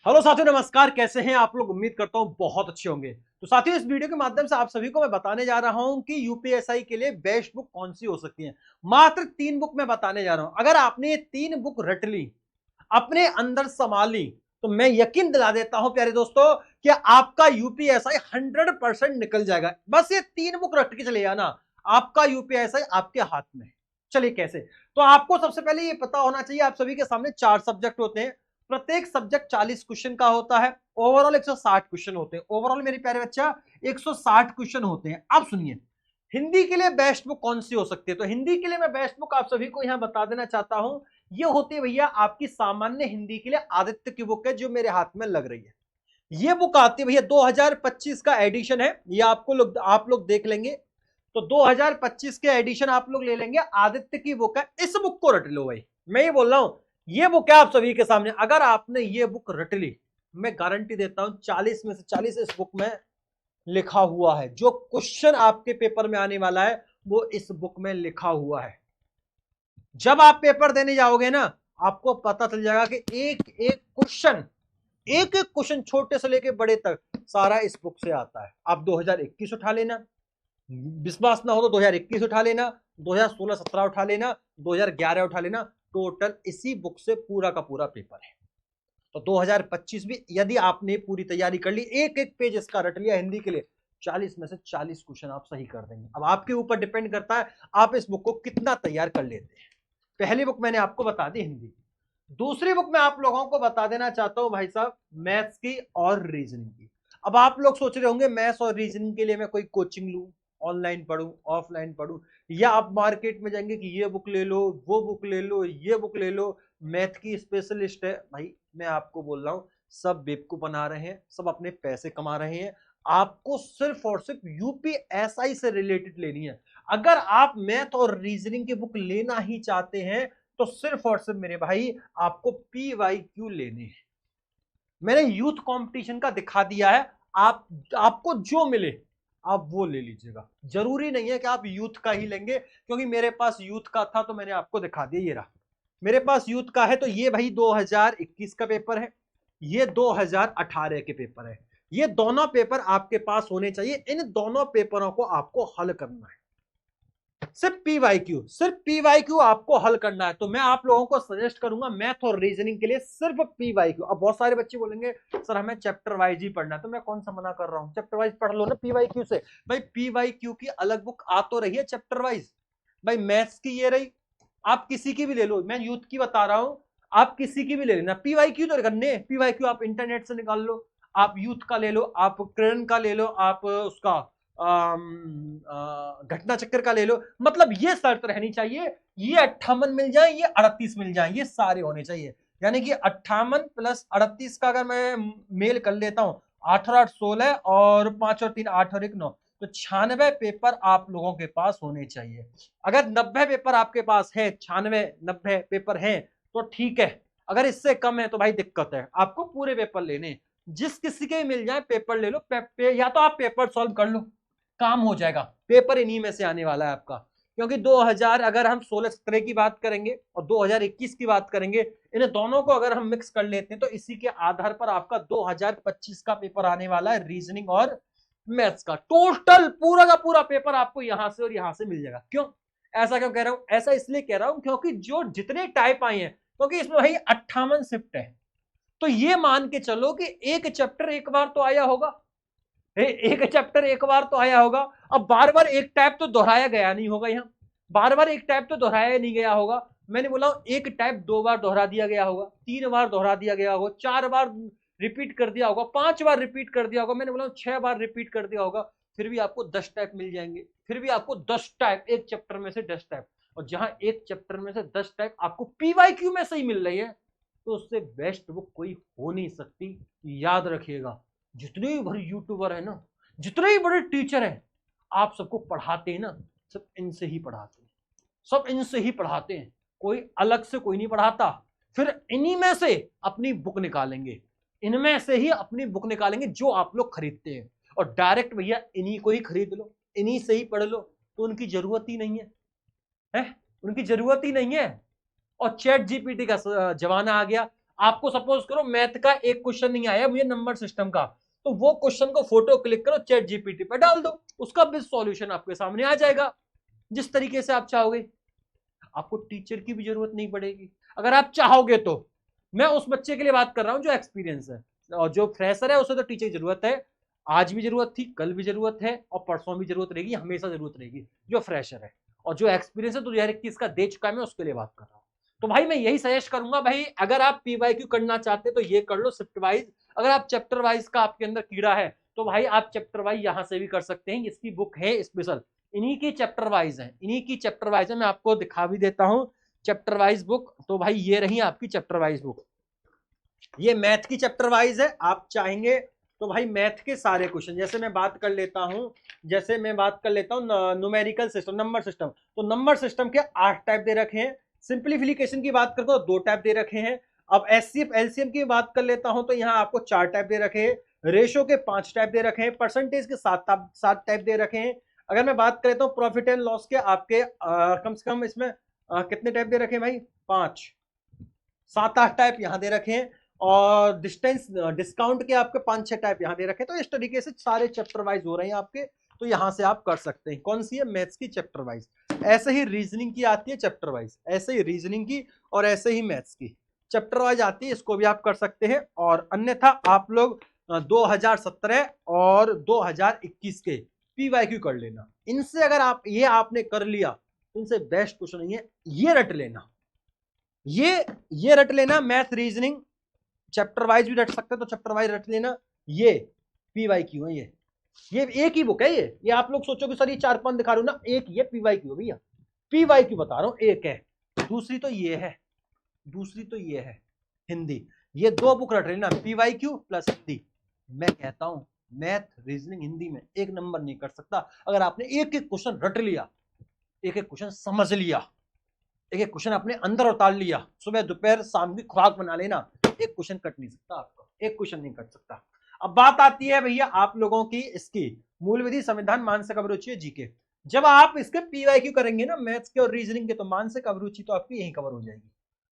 Hello साथियों, नमस्कार। कैसे हैं आप लोग? उम्मीद करता हूं बहुत अच्छे होंगे। तो साथियों, इस वीडियो के माध्यम से आप सभी को मैं बताने जा रहा हूं कि यूपीएसआई के लिए बेस्ट बुक कौन सी हो सकती है। मात्र 3 बुक मैं बताने जा रहा हूं। अगर आपने ये 3 बुक रट ली, अपने अंदर संभाली, तो मैं यकीन दिला देता हूं प्यारे दोस्तों कि आपका यूपीएसआई 100% निकल जाएगा। बस ये 3 बुक रट के चले जाना, आपका यूपीएसआई आपके हाथ में है। चलिए कैसे? तो आपको सबसे पहले ये पता होना चाहिए, आप सभी के सामने 4 सब्जेक्ट होते हैं। प्रत्येक सब्जेक्ट 40 क्वेश्चन का होता है। ओवरऑल 160 क्वेश्चन होते हैं। ओवरऑल मेरे प्यारे बच्चा 160 क्वेश्चन होते हैं। अब सुनिए, हिंदी के लिए बेस्ट बुक कौन सी हो सकती है? तो हिंदी के लिए मैं बेस्ट बुक आप सभी को यहां बता देना चाहता हूं। ये होती है भैया आपकी सामान्य हिंदी के लिए आदित्य की बुक है, जो मेरे हाथ में लग रही है। ये बुक आती है भैया, 2025 का एडिशन है। ये आप लोग देख लेंगे। तो 2025 के एडिशन आप लोग ले लेंगे, आदित्य की बुक है। इस बुक को रट लो भाई, मैं ये बोल रहा हूं। ये बुक है आप सभी के सामने। अगर आपने ये बुक रट ली, मैं गारंटी देता हूं 40 में से 40 इस बुक में लिखा हुआ है। जो क्वेश्चन आपके पेपर में आने वाला है वो इस बुक में लिखा हुआ है। जब आप पेपर देने जाओगे ना, आपको पता चल जाएगा कि एक एक क्वेश्चन छोटे से लेके बड़े तक सारा इस बुक से आता है। आप 2021 उठा लेना, विश्वास ना हो तो 2021 उठा लेना, 2016-17 उठा लेना, 2011 उठा लेना। टोटल इसी बुक से पूरा का पूरा पेपर है। तो 2025 भी यदि आपने पूरी तैयारी कर ली, एक एक पेज इसका रट लिया हिंदी के लिए, 40 में से 40 क्वेश्चन आप सही कर देंगे। अब आपके ऊपर डिपेंड करता है आप इस बुक को कितना तैयार कर लेते हैं। पहली बुक मैंने आपको बता दी हिंदी। दूसरी बुक मैं आप लोगों को बता देना चाहता हूं भाई साहब, मैथ्स की और रीजनिंग की। अब आप लोग सोच रहे होंगे मैथ्स और रीजनिंग के लिए मैं कोई कोचिंग लूं, ऑनलाइन पढ़ूं, ऑफलाइन पढ़ूं, या आप मार्केट में जाएंगे कि ये बुक ले लो, वो बुक ले लो, ये बुक ले लो, मैथ की स्पेशलिस्ट है। भाई मैं आपको बोल रहा हूं, सब बेवकूफ बना रहे हैं, सब अपने पैसे कमा रहे हैं। आपको सिर्फ और सिर्फ यूपीएसआई से रिलेटेड लेनी है। अगर आप मैथ और रीजनिंग की बुक लेना ही चाहते हैं, तो सिर्फ और सिर्फ मेरे भाई आपको पीवाईक्यू लेने हैं। मैंने यूथ कंपटीशन का दिखा दिया है। आपको जो मिले आप वो ले लीजिएगा। जरूरी नहीं है कि आप यूथ का ही लेंगे, क्योंकि मेरे पास यूथ का था तो मैंने आपको दिखा दिया। ये रहा, मेरे पास यूथ का है। तो ये भाई 2021 का पेपर है, ये 2018 के पेपर है। ये दोनों पेपर आपके पास होने चाहिए। इन दोनों पेपरों को आपको हल करना है। सिर्फ पीवाईक्यू आपको हल करना है। तो मैं आप लोगों को सजेस्ट करूंगा मैथ और रीजनिंग के लिए सिर्फ पीवाईक्यू। अब बहुत सारे बच्चे बोलेंगे सर हमें चैप्टर वाइज ही पढ़ना है, तो मैं कौन सा मना कर रहा हूं, चैप्टर वाइज पढ़ लो ना पीवाईक्यू से। भाई पीवाईक्यू की अलग बुक आ तो रही है चैप्टर वाइज। भाई मैथ्स की ये रही, आप किसी की भी ले लो, मैं यूथ की बता रहा हूं, आप किसी की भी ले लेना। पीवाईक्यू तो करने, पीवाईक्यू आप इंटरनेट से निकाल लो, आप यूथ का ले लो, आप किरण का ले लो, आप उसका घटना चक्कर का ले लो। मतलब ये शर्त रहनी चाहिए, ये 58 मिल जाए, ये 38 मिल जाए, ये सारे होने चाहिए। यानी कि 58 प्लस 38 का अगर मैं मेल कर लेता हूं, 8 और 8 16 और 5 और 3 8 और 1 9, तो 96 पेपर आप लोगों के पास होने चाहिए। अगर 90 पेपर आपके पास है, 96-90 पेपर हैं, तो ठीक है। अगर इससे कम है तो भाई दिक्कत है, आपको पूरे पेपर लेने। जिस किसी के मिल जाए पेपर ले लो, या तो आप पेपर सॉल्व कर लो, काम हो जाएगा। पेपर इन्हीं में से आने वाला है आपका। क्योंकि 2000 अगर हम 16-17 की बात करेंगे और 2021 की बात करेंगे, इन दोनों को अगर हम मिक्स कर लेते हैं, तो इसी के आधार पर आपका 2025 का पेपर आने वाला है, रीजनिंग और मैथ्स का। टोटल पूरा का पूरा पेपर आपको यहां से और यहां से मिल जाएगा। क्यों ऐसा क्यों कह रहा हूं? ऐसा इसलिए कह रहा हूं क्योंकि जो जितने टाइप आए हैं, क्योंकि इसमें भाई 58 शिफ्ट है, तो ये मान के चलो कि एक चैप्टर एक बार तो आया होगा, एक चैप्टर एक बार तो आया होगा। अब बार बार एक टाइप तो दोहराया गया नहीं होगा, यहाँ बार बार एक टाइप तो दोहराया नहीं गया होगा। मैंने बोला एक टाइप 2 बार दोहरा दिया गया होगा, 3 बार दोहरा दिया गया होगा, 4 बार रिपीट कर दिया होगा, 5 बार रिपीट कर दिया होगा, मैंने बोला 6 बार रिपीट कर दिया होगा। फिर भी आपको 10 टाइप मिल जाएंगे, फिर भी आपको 10 टाइप, एक चैप्टर में से 10 टाइप। और जहां एक चैप्टर में से 10 टाइप आपको पीवाईक्यू में से ही मिल रही है, तो उससे बेस्ट बुक कोई हो नहीं सकती। याद रखिएगा, जितने भी बड़े यूट्यूबर है ना, जितने ही बड़े टीचर हैं, आप सबको पढ़ाते हैं ना, सब इनसे ही पढ़ाते हैं, सब इनसे ही पढ़ाते हैं। कोई अलग से कोई नहीं पढ़ाता। फिर इन्हीं में से अपनी बुक निकालेंगे, इनमें से ही अपनी बुक निकालेंगे जो आप लोग खरीदते हैं, और डायरेक्ट भैया इन्हीं को ही खरीद लो, इन्हीं से ही पढ़ लो। तो उनकी जरूरत ही नहीं है, उनकी जरूरत ही नहीं है। और चैट जीपीटी का जमाना आ गया। आपको सपोज करो मैथ का एक क्वेश्चन नहीं आया मुझे नंबर सिस्टम का, तो वो क्वेश्चन को फोटो क्लिक करो चैट जीपीटी पे डाल दो, उसका भी सॉल्यूशन आपके सामने आ जाएगा जिस तरीके से आप चाहोगे। आपको टीचर की भी जरूरत नहीं पड़ेगी अगर आप चाहोगे तो। मैं उस बच्चे के लिए बात कर रहा हूं जो एक्सपीरियंस है, और जो फ्रेशर है उसे तो टीचर की जरूरत है, आज भी जरूरत थी, कल भी जरूरत है, और परसों भी जरूरत रहेगी, हमेशा जरूरत रहेगी। जो फ्रेशर है और जो एक्सपीरियंस है 2021 का दे चुका है, मैं उसके लिए बात कर रहा हूं। तो भाई मैं यही सजेस्ट करूंगा भाई, अगर आप पीवाईक्यू करना चाहते तो ये कर लो शिफ्ट वाइज। अगर आप चैप्टर वाइज का आपके अंदर कीड़ा है तो भाई आप चैप्टर वाइज यहां से भी कर सकते हैं। इसकी बुक है स्पेशल, इन्हीं की चैप्टर वाइज है, इन्हीं की चैप्टर वाइज है। मैं आपको दिखा भी देता हूं चैप्टर वाइज बुक। तो भाई ये रही आपकी चैप्टर वाइज बुक, ये मैथ की चैप्टर वाइज है। आप चाहेंगे तो भाई मैथ के सारे क्वेश्चन, जैसे मैं बात कर लेता हूं, जैसे मैं बात कर लेता हूं न्यूमेरिकल सिस्टम, नंबर सिस्टम, तो नंबर सिस्टम के 8 टाइप दे रखे हैं। सिंप्लीफिकेशन की बात करता हूं 2 टाइप दे रखे हैं। अब एचसीएफ एलसीएम की बात कर लेता हूं तो यहाँ आपको 4 टाइप दे रखे हैं। रेशो के 5 टाइप दे रखे हैं। परसेंटेज के 7 टाइप दे रखे हैं। अगर मैं बात करता हूँ प्रॉफिट एंड लॉस के, आपके कम से कम इसमें कितने टाइप दे रखे हैं भाई, 5 7-8 टाइप यहाँ दे रखे हैं। और डिस्टेंस डिस्काउंट के आपके 5-6 टाइप यहाँ दे रखे हैं। तो इस तरीके से सारे चैप्टर वाइज हो रहे हैं आपके, तो यहां से आप कर सकते हैं। कौन सी है, मैथ्स की चैप्टर वाइज। ऐसे ही रीजनिंग की आती है चैप्टर वाइज, ऐसे ही रीजनिंग की और ऐसे ही मैथ्स की चैप्टर वाइज आती है, इसको भी आप कर सकते हैं। और अन्यथा आप लोग 2017 और 2021 के पीवाईक्यू कर लेना। इनसे अगर आप ये आपने कर लिया, इनसे बेस्ट क्वेश्चन नहीं है, ये रट लेना, ये रट लेना। मैथ रीजनिंग चैप्टर वाइज भी रट सकते हैं तो चैप्टर वाइज रट लेना। ये पीवाईक्यू है, ये एक ही बुक है। ये आप लोग सोचोगे सर ये 4-5 दिखा रहे हो ना, एक ये पीवाईक्यू है भैया, पीवाईक्यू बता रहा हूं, एक है। दूसरी तो ये है, दूसरी तो ये है हिंदी। ये 2 बुक रट लेना, पीवाईक्यू प्लस हिंदी। मैं कहता हूं मैथ रीजनिंग हिंदी में 1 नंबर नहीं कर सकता अगर आपने एक एक क्वेश्चन रट लिया, एक एक क्वेश्चन समझ लिया, एक एक क्वेश्चन अपने अंदर उतार लिया। सुबह दोपहर शाम की खुराक बना लेना, एक क्वेश्चन कट नहीं सकता आपका, एक क्वेश्चन नहीं कट सकता। अब बात आती है भैया आप लोगों की इसकी मूल विधि, संविधान, मानसिक अभिरुचि, जीके। जब आप इसके पीवाईक्यू करेंगे ना मैथ्स के और रीजनिंग के, तो मानसिक अभिरुचि तो आपकी यही कवर हो जाएगी,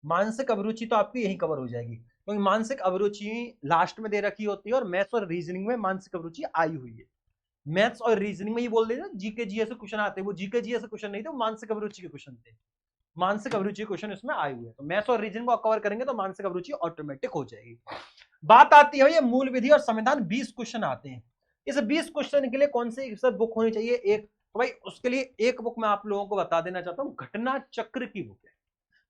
मानसिक अभिरुचि तो आपकी यही कवर हो जाएगी, क्योंकि मानसिक अभिरुचि लास्ट में दे रखी होती है और मैथ्स और रीजनिंग में मानसिक अभिरुचि आई हुई है। मैथ्स और रीजनिंग में ये बोल देना जीके जीए से क्वेश्चन आते हैं, वो जीके जीए से क्वेश्चन नहीं थे, वो मानसिक अभिरुचि के क्वेश्चन थे। मानसिक अभिरुचि क्वेश्चन इसमें आए हुए हैं, तो मैथ्स और रीजनिंग को कवर करेंगे तो मानसिक अभिरुचि ऑटोमेटिक हो जाएगी। बात आती है ये मूल विधि और संविधान, 20 क्वेश्चन आते हैं। इस 20 क्वेश्चन के लिए कौन सी बुक होनी चाहिए, एक, तो भाई उसके लिए एक बुक मैं आप लोगों को बता देना चाहता हूं, घटना चक्र की बुक है।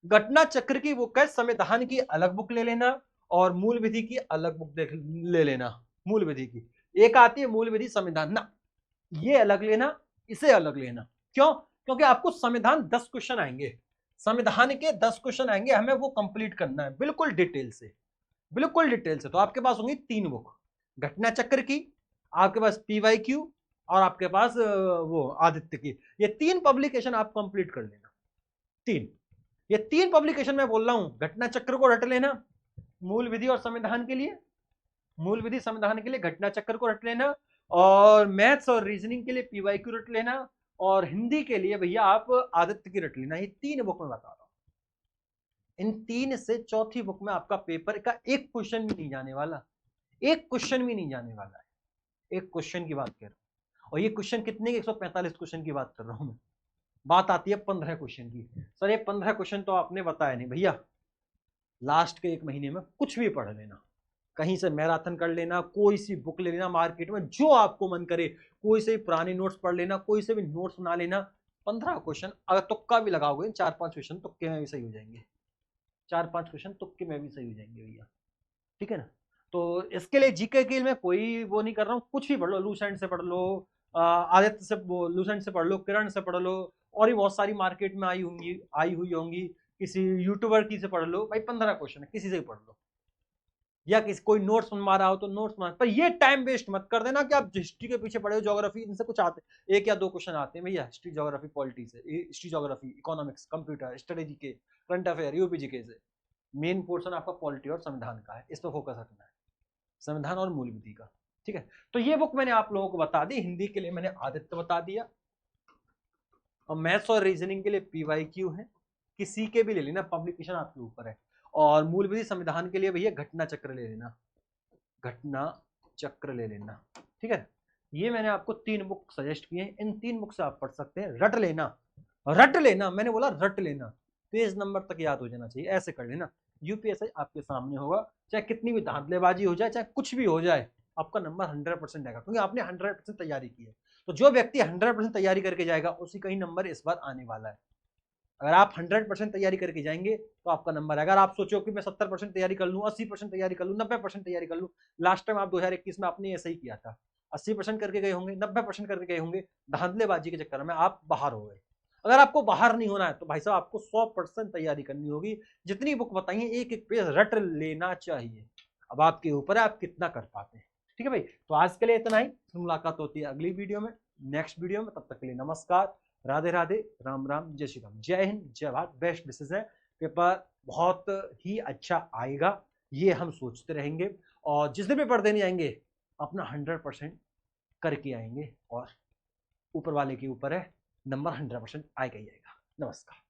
घटना चक्र की बुक है, संविधान की अलग बुक ले लेना और मूल विधि की अलग बुक ले लेना। मूल विधि की एक आती है मूल विधि संविधान ना, ये अलग लेना, इसे अलग लेना। क्यों, क्योंकि आपको संविधान 10 क्वेश्चन आएंगे, संविधान के 10 क्वेश्चन आएंगे, हमें वो कंप्लीट करना है बिल्कुल डिटेल से, बिल्कुल डिटेल से। तो आपके पास होंगी 3 बुक, घटना चक्र की, आपके पास पीवाईक्यू, और आपके पास वो आदित्य की। ये 3 पब्लिकेशन आप कंप्लीट कर लेना, 3, ये 3 पब्लिकेशन मैं बोल रहा हूं। घटना चक्र को रट लेना मूल विधि और संविधान के लिए, मूल विधि संविधान के लिए घटना चक्र को रट लेना, और मैथ्स और रीजनिंग के लिए पीवाईक्यू रट लेना, और हिंदी के लिए भैया आप आदित्य की रट लेना। ये 3 बुक में बता रहा हूं, इन 3 से चौथी बुक में आपका पेपर का एक क्वेश्चन भी नहीं जाने वाला, एक क्वेश्चन भी नहीं जाने वाला है। एक क्वेश्चन की बात कर रहा हूं, और ये क्वेश्चन कितने के, 145 क्वेश्चन की बात कर रहा हूं मैं। बात आती है 15 क्वेश्चन की। सर ये 15 क्वेश्चन तो आपने बताया नहीं भैया, लास्ट के 1 महीने में कुछ भी पढ़ लेना, कहीं से मैराथन कर लेना, कोई सी बुक ले लेना मार्केट में जो आपको मन करे, कोई से भी पुराने नोट्स पढ़ लेना, कोई से भी नोट्स बना लेना। 15 क्वेश्चन अगर तुक्का भी लगाओगे, 4-5 क्वेश्चन तुक्के में भी सही हो जाएंगे, 4-5 क्वेश्चन तुक्के में भी सही हो जाएंगे भैया, ठीक है ना। तो इसके लिए जीके के मैं कोई वो नहीं कर रहा हूँ, कुछ भी पढ़ लो, लूसेंट से पढ़ लो, आदित्य से, लूसेंट से पढ़ लो, किरण से पढ़ लो, और भी बहुत सारी मार्केट में आई हुई होंगी, किसी यूट्यूबर की से पढ़ लो भाई। 15 क्वेश्चन है, किसी से भी पढ़ लो, या किसी कोई नोट्स बनवा रहा हो तो नोट्स बना, पर ये टाइम वेस्ट मत कर देना कि आप हिस्ट्री के पीछे पढ़े हो, ज्योग्राफी, इनसे कुछ आते, 1 या 2 क्वेश्चन आते हैं भैया, हिस्ट्री ज्योग्राफी पॉलिटी से, history geography economics computer strategy के, करंट अफेयर यूपीजी के से। मेन पोर्शन आपका पॉलिटी और संविधान का है, इस पर फोकस रखना है, संविधान और मूल विधि का, ठीक है। तो ये बुक मैंने आप लोगों को बता दी, हिंदी के लिए मैंने आदित्य बता दिया, और मैथ्स और रीजनिंग के लिए पीवाईक्यू है, किसी के भी ले लेना, पब्लिकेशन आपके ऊपर है। और मूल विधि संविधान के लिए भैया घटना चक्र ले लेना, घटना चक्र ले लेना, ठीक है। ये मैंने आपको 3 बुक सजेस्ट किए हैं, इन 3 बुक से आप पढ़ सकते हैं। रट लेना, रट लेना, मैंने बोला रट लेना, पेज नंबर तक याद हो जाना चाहिए, ऐसे कर लेना। यूपीएससी आपके सामने होगा, चाहे कितनी भी धांधलेबाजी हो जाए, चाहे कुछ भी हो जाए, आपका नंबर 100% आएगा, क्योंकि आपने 100% तैयारी की है। तो जो व्यक्ति 100% तैयारी करके जाएगा उसी का ही नंबर इस बार आने वाला है। अगर आप 100% तैयारी करके जाएंगे तो आपका नंबर आएगा। अगर आप सोचो कि मैं 70% तैयारी कर लूँ, 80% तैयारी कर लूँ, 90% तैयारी कर लूँ, लास्ट टाइम आप 2021 में आपने ऐसा ही किया था, 80% करके गए होंगे, 90% करके गए होंगे, धांधलेबाजी के चक्कर में आप बाहर हो गए। अगर आपको बाहर नहीं होना है तो भाई साहब आपको 100% तैयारी करनी होगी। जितनी बुक बताइए एक एक पेज रट लेना चाहिए। अब आपके ऊपर है आप कितना कर पाते हैं। ठीक है भाई, तो आज के लिए इतना ही, मुलाकात होती है अगली वीडियो में, नेक्स्ट वीडियो में। तब तक के लिए नमस्कार, राधे राधे, राम राम, जय श्री राम, जय हिंद, जय भारत। बेस्ट विशेष है, पेपर बहुत ही अच्छा आएगा, ये हम सोचते रहेंगे। और जिस दिन पेपर देने आएंगे अपना 100% करके आएंगे, और ऊपर वाले के ऊपर है, नंबर 100% आएगा ही आएगा। नमस्कार।